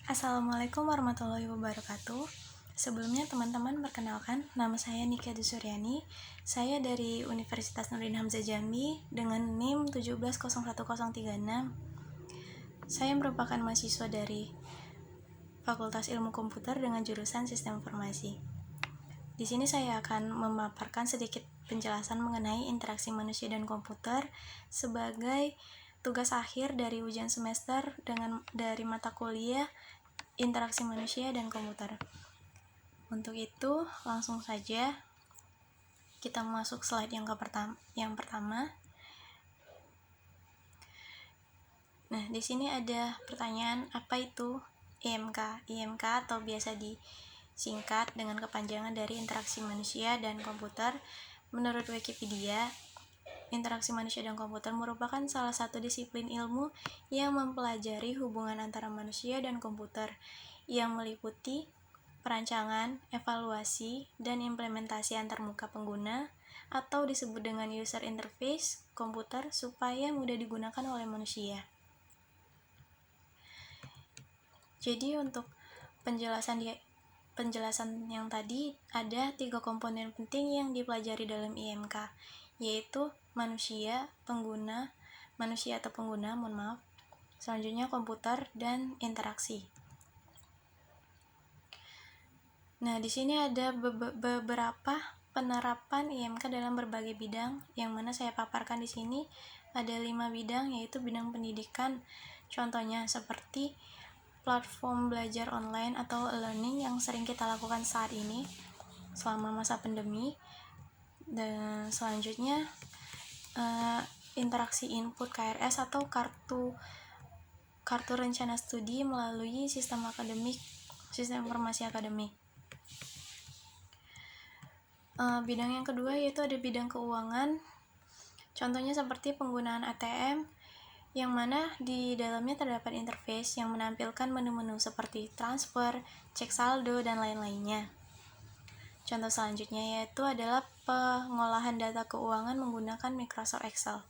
Assalamualaikum warahmatullahi wabarakatuh. Sebelumnya teman-teman perkenalkan, nama saya Nike Dusuryani. Saya dari Universitas Nurdin Hamzah Jambi dengan NIM 1701036. Saya merupakan mahasiswa dari Fakultas Ilmu Komputer dengan jurusan Sistem Informasi. Di sini saya akan memaparkan sedikit penjelasan mengenai interaksi manusia dan komputer sebagai tugas akhir dari ujian semester dari mata kuliah interaksi manusia dan komputer. Untuk itu, langsung saja kita masuk slide yang pertama. Nah, di sini ada pertanyaan, apa itu IMK? IMK atau biasa disingkat dengan kepanjangan dari interaksi manusia dan komputer. Menurut Wikipedia, interaksi manusia dan komputer merupakan salah satu disiplin ilmu yang mempelajari hubungan antara manusia dan komputer, yang meliputi perancangan, evaluasi, dan implementasi antarmuka pengguna, atau disebut dengan user interface komputer supaya mudah digunakan oleh manusia. Jadi untuk penjelasan yang tadi ada 3 komponen penting yang dipelajari dalam IMK, yaitu manusia atau pengguna, selanjutnya komputer dan interaksi. Nah, di sini ada beberapa penerapan IMK dalam berbagai bidang, yang mana saya paparkan di sini ada 5 bidang, yaitu bidang pendidikan. Contohnya seperti platform belajar online atau e-learning yang sering kita lakukan saat ini selama masa pandemi. Dan selanjutnya interaksi input KRS atau kartu rencana studi melalui sistem informasi akademik. Bidang yang kedua yaitu ada bidang keuangan. Contohnya seperti penggunaan ATM, yang mana di dalamnya terdapat interface yang menampilkan menu-menu seperti transfer, cek saldo, dan lain-lainnya. Contoh selanjutnya yaitu adalah pengolahan data keuangan menggunakan Microsoft Excel.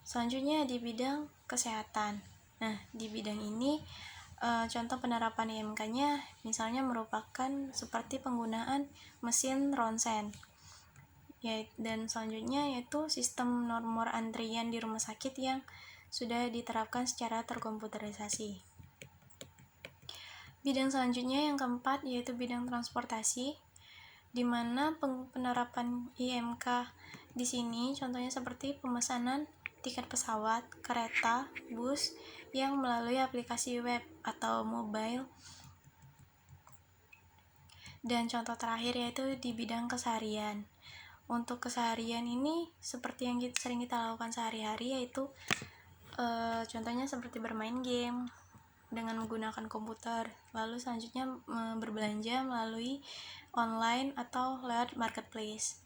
Selanjutnya di bidang kesehatan. Nah, di bidang ini contoh penerapan IMK-nya misalnya merupakan seperti penggunaan mesin ronsen. Dan selanjutnya yaitu sistem nomor antrian di rumah sakit yang sudah diterapkan secara terkomputerisasi. Bidang selanjutnya yang keempat yaitu bidang transportasi, di mana penerapan IMK di sini contohnya seperti pemesanan tiket pesawat, kereta, bus yang melalui aplikasi web atau mobile. Dan contoh terakhir yaitu di bidang keseharian. Untuk keseharian ini seperti yang sering kita lakukan sehari-hari, yaitu contohnya seperti bermain game dengan menggunakan komputer, lalu selanjutnya berbelanja melalui online atau lewat marketplace.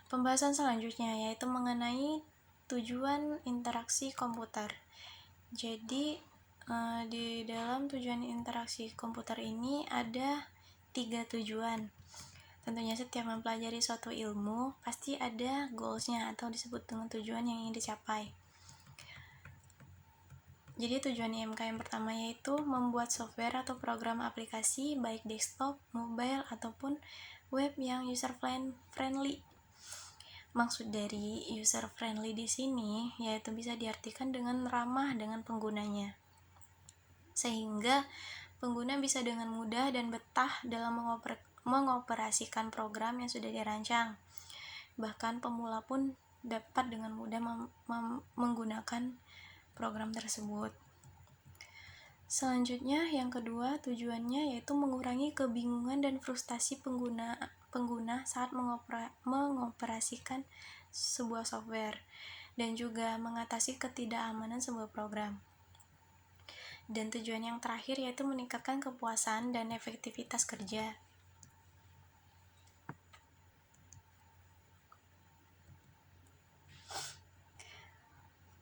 Pembahasan selanjutnya yaitu mengenai tujuan interaksi komputer. Jadi di dalam tujuan interaksi komputer ini ada 3 tujuan. Tentunya setiap mempelajari suatu ilmu pasti ada goals-nya atau disebut dengan tujuan yang ingin dicapai. Jadi tujuan IMK yang pertama yaitu membuat software atau program aplikasi baik desktop, mobile, ataupun web yang user friendly. Maksud dari user friendly di sini yaitu bisa diartikan dengan ramah dengan penggunanya, sehingga pengguna bisa dengan mudah dan betah dalam mengoperasikan program yang sudah dirancang. Bahkan pemula pun dapat dengan mudah menggunakan program tersebut. Selanjutnya yang kedua tujuannya yaitu mengurangi kebingungan dan frustasi pengguna saat mengoperasikan sebuah software, dan juga mengatasi ketidakamanan sebuah program. Dan tujuan yang terakhir yaitu meningkatkan kepuasan dan efektivitas kerja.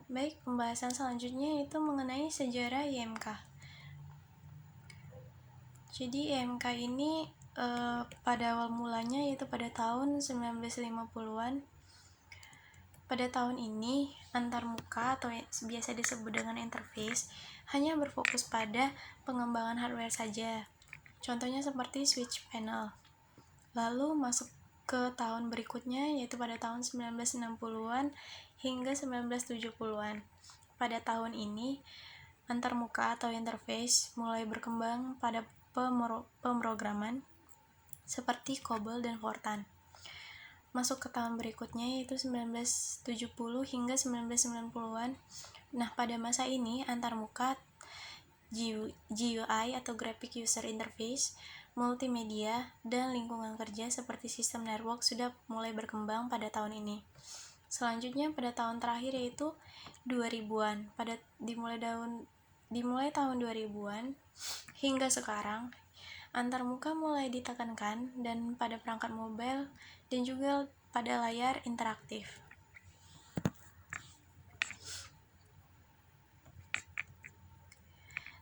Baik, pembahasan selanjutnya yaitu mengenai sejarah IMK. Jadi IMK ini pada awal mulanya yaitu pada tahun 1950-an Pada tahun ini, antarmuka atau biasa disebut dengan interface hanya berfokus pada pengembangan hardware saja. Contohnya seperti switch panel. Lalu masuk ke tahun berikutnya, yaitu pada tahun 1960-an hingga 1970-an. Pada tahun ini, antarmuka atau interface mulai berkembang pada pemrograman seperti COBOL dan Fortran. Masuk ke tahun berikutnya, yaitu 1970 hingga 1990-an. Nah, pada masa ini, antarmuka, GUI atau Graphic User Interface, multimedia, dan lingkungan kerja seperti sistem network sudah mulai berkembang pada tahun ini. Selanjutnya pada tahun terakhir yaitu 2000-an. Dimulai tahun 2000-an hingga sekarang, antarmuka mulai ditekankan dan pada perangkat mobile dan juga pada layar interaktif.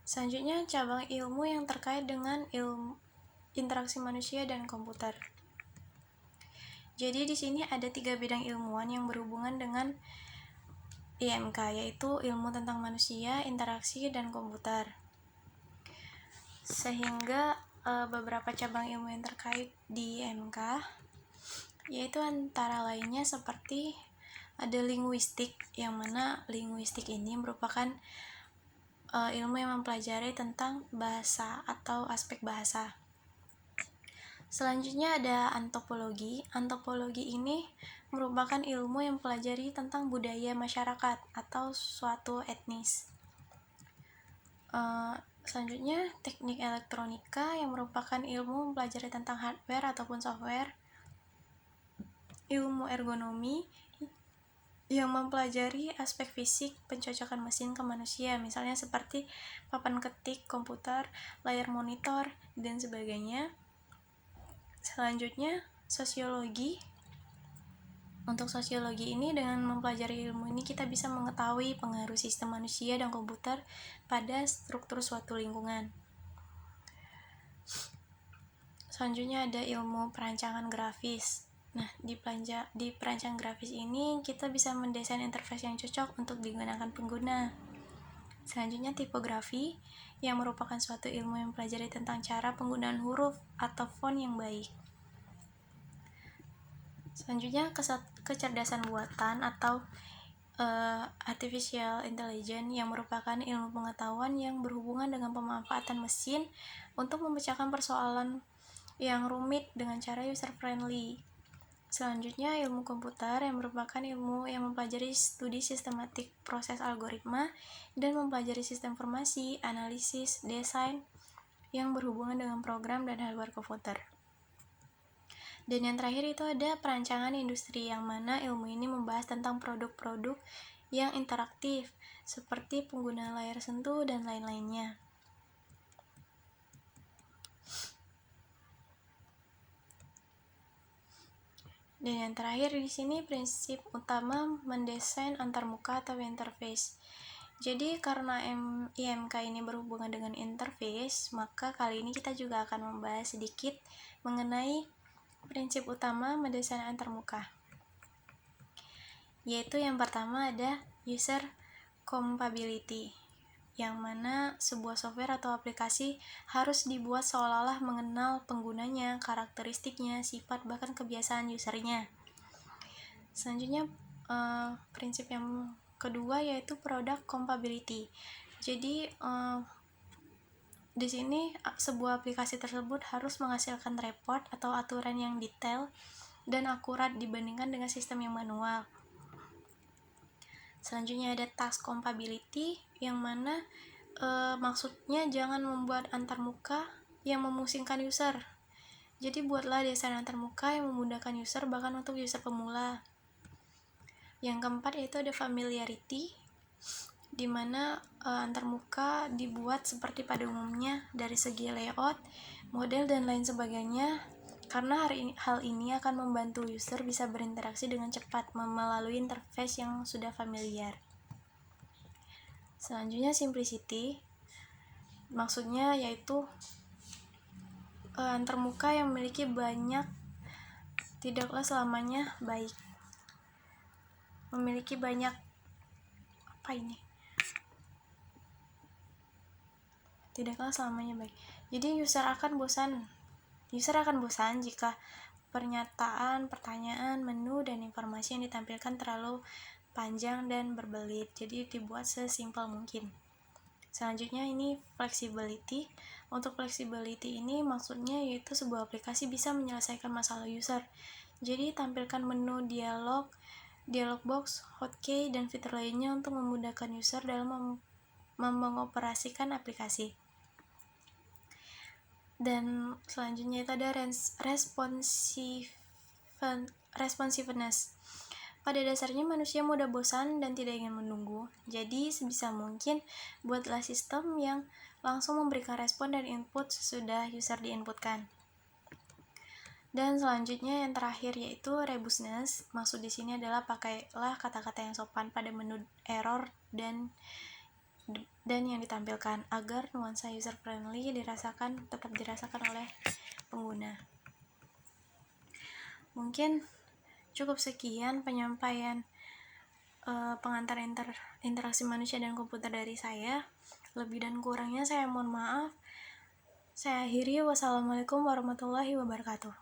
Selanjutnya, cabang ilmu yang terkait dengan ilmu interaksi manusia dan komputer. Jadi di sini ada 3 bidang ilmuwan yang berhubungan dengan IMK, yaitu ilmu tentang manusia, interaksi, dan komputer. Sehingga beberapa cabang ilmu yang terkait di IMK, yaitu antara lainnya seperti ada linguistik, yang mana linguistik ini merupakan ilmu yang mempelajari tentang bahasa atau aspek bahasa. Selanjutnya ada antropologi. Antropologi ini merupakan ilmu yang mempelajari tentang budaya masyarakat atau suatu etnis. Selanjutnya teknik elektronika yang merupakan ilmu mempelajari tentang hardware ataupun software. Ilmu ergonomi yang mempelajari aspek fisik pencocokan mesin ke manusia, misalnya seperti papan ketik komputer, layar monitor, dan sebagainya. Selanjutnya, sosiologi. Untuk sosiologi ini, dengan mempelajari ilmu ini kita bisa mengetahui pengaruh sistem manusia dan komputer pada struktur suatu lingkungan. Selanjutnya ada ilmu perancangan grafis. Nah, di perancang grafis ini kita bisa mendesain interface yang cocok untuk digunakan pengguna. Selanjutnya tipografi, yang merupakan suatu ilmu yang mempelajari tentang cara penggunaan huruf atau font yang baik. Selanjutnya kecerdasan buatan atau artificial intelligence, yang merupakan ilmu pengetahuan yang berhubungan dengan pemanfaatan mesin untuk memecahkan persoalan yang rumit dengan cara user friendly. Selanjutnya ilmu komputer, yang merupakan ilmu yang mempelajari studi sistematik proses algoritma dan mempelajari sistem informasi, analisis, desain yang berhubungan dengan program dan hardware komputer. Dan yang terakhir itu ada perancangan industri, yang mana ilmu ini membahas tentang produk-produk yang interaktif seperti penggunaan layar sentuh dan lain-lainnya. Dan yang terakhir di sini prinsip utama mendesain antarmuka atau interface. Jadi karena IMK ini berhubungan dengan interface, maka kali ini kita juga akan membahas sedikit mengenai prinsip utama mendesain antarmuka. Yaitu yang pertama ada user compatibility, yang mana sebuah software atau aplikasi harus dibuat seolah-olah mengenal penggunanya, karakteristiknya, sifat, bahkan kebiasaan usernya. Selanjutnya prinsip yang kedua yaitu product compatibility. Jadi di sini sebuah aplikasi tersebut harus menghasilkan report atau aturan yang detail dan akurat dibandingkan dengan sistem yang manual. Selanjutnya ada task compatibility, yang mana maksudnya jangan membuat antarmuka yang memusingkan user. Jadi buatlah desain antarmuka yang memudahkan user, bahkan untuk user pemula. Yang keempat yaitu ada familiarity, di mana antarmuka dibuat seperti pada umumnya dari segi layout, model, dan lain sebagainya, karena hal ini akan membantu user bisa berinteraksi dengan cepat melalui interface yang sudah familiar. Selanjutnya simplicity, maksudnya yaitu antarmuka yang memiliki banyak tidaklah selamanya baik. memiliki banyak tidaklah selamanya baik. Jadi user akan bosan jika pernyataan, pertanyaan, menu, dan informasi yang ditampilkan terlalu panjang dan berbelit. Jadi dibuat sesimpel mungkin. Selanjutnya ini flexibility. Untuk flexibility ini maksudnya yaitu sebuah aplikasi bisa menyelesaikan masalah user. Jadi tampilkan menu dialog box, hotkey, dan fitur lainnya untuk memudahkan user dalam mengoperasikan aplikasi. Dan selanjutnya itu ada responsiveness. Pada dasarnya manusia mudah bosan dan tidak ingin menunggu. Jadi sebisa mungkin buatlah sistem yang langsung memberikan respon dan input sesudah user diinputkan. Dan selanjutnya yang terakhir yaitu robustness. Maksud di sini adalah pakailah kata-kata yang sopan pada menu error dan yang ditampilkan agar nuansa user friendly tetap dirasakan oleh pengguna. Mungkin cukup sekian penyampaian pengantar interaksi manusia dan komputer dari saya. Lebih dan kurangnya saya mohon maaf. Saya akhiri. Wassalamualaikum warahmatullahi wabarakatuh.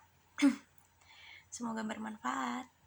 Semoga bermanfaat.